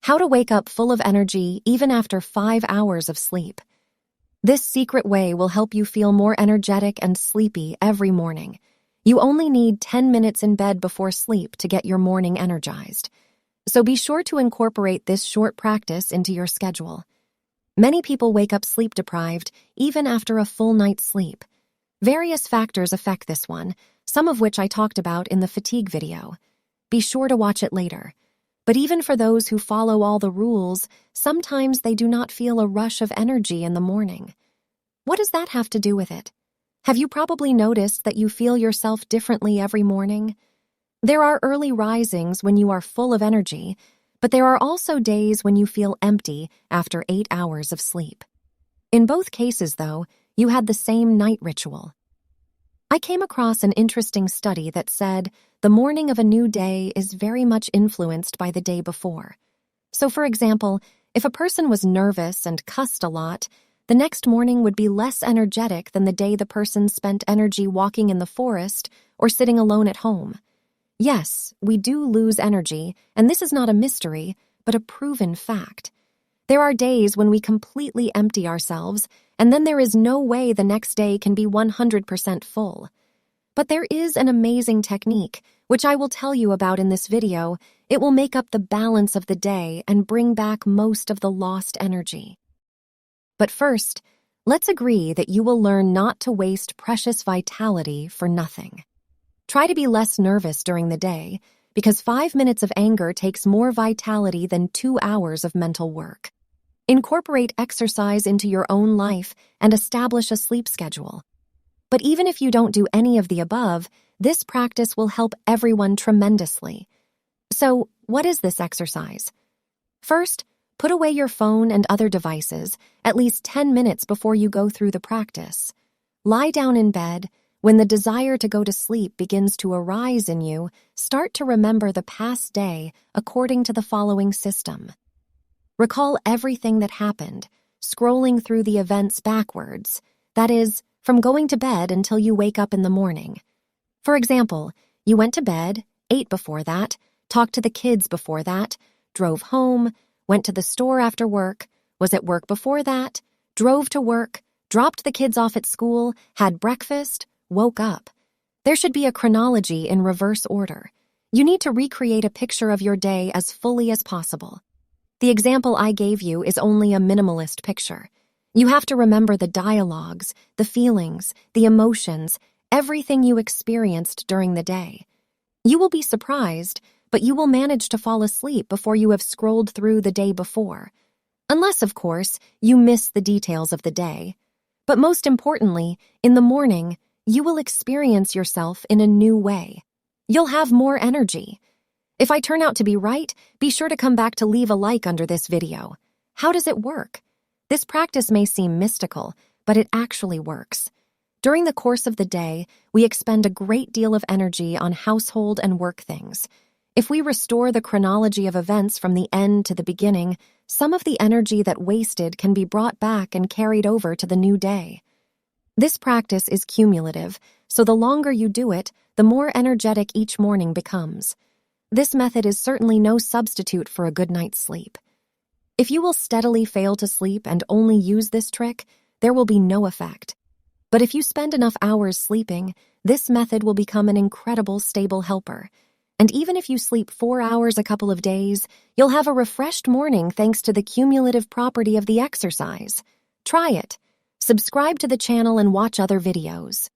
How to wake up full of energy even after 5 hours of sleep. This secret way will help you feel more energetic and sleepy every morning. You only need 10 minutes in bed before sleep to get your morning energized. So be sure to incorporate this short practice into your schedule. Many people wake up sleep-deprived even after a full night's sleep. Various factors affect this one, some of which I talked about in the fatigue video. Be sure to watch it later. But even for those who follow all the rules, sometimes they do not feel a rush of energy in the morning. What does that have to do with it? Have you probably noticed that you feel yourself differently every morning? There are early risings when you are full of energy, but there are also days when you feel empty after 8 hours of sleep. In both cases, though, you had the same night ritual. I came across an interesting study that said the morning of a new day is very much influenced by the day before. So, for example, if a person was nervous and cussed a lot, the next morning would be less energetic than the day the person spent energy walking in the forest or sitting alone at home. Yes, we do lose energy, and this is not a mystery, but a proven fact. There are days when we completely empty ourselves, and then there is no way the next day can be 100% full. But there is an amazing technique, which I will tell you about in this video. It will make up the balance of the day and bring back most of the lost energy. But first, let's agree that you will learn not to waste precious vitality for nothing. Try to be less nervous during the day, because 5 minutes of anger takes more vitality than 2 hours of mental work. Incorporate exercise into your own life and establish a sleep schedule. But even if you don't do any of the above, this practice will help everyone tremendously. So, what is this exercise? First, put away your phone and other devices at least 10 minutes before you go through the practice. Lie down in bed. When the desire to go to sleep begins to arise in you, start to remember the past day according to the following system. Recall everything that happened, scrolling through the events backwards, that is, from going to bed until you wake up in the morning. For example, you went to bed, ate before that, talked to the kids before that, drove home, went to the store after work, was at work before that, drove to work, dropped the kids off at school, had breakfast, woke up. There should be a chronology in reverse order. You need to recreate a picture of your day as fully as possible. The example I gave you is only a minimalist picture. You have to remember the dialogues, the feelings, the emotions, everything you experienced during the day. You will be surprised, but you will manage to fall asleep before you have scrolled through the day before. Unless, of course, you miss the details of the day. But most importantly, in the morning, you will experience yourself in a new way. You'll have more energy. If I turn out to be right, be sure to come back to leave a like under this video. How does it work? This practice may seem mystical, but it actually works. During the course of the day, we expend a great deal of energy on household and work things. If we restore the chronology of events from the end to the beginning, some of the energy that wasted can be brought back and carried over to the new day. This practice is cumulative, so the longer you do it, the more energetic each morning becomes. This method is certainly no substitute for a good night's sleep. If you will steadily fail to sleep and only use this trick, there will be no effect. But if you spend enough hours sleeping, this method will become an incredible stable helper. And even if you sleep 4 hours a couple of days, you'll have a refreshed morning thanks to the cumulative property of the exercise. Try it. Subscribe to the channel and watch other videos.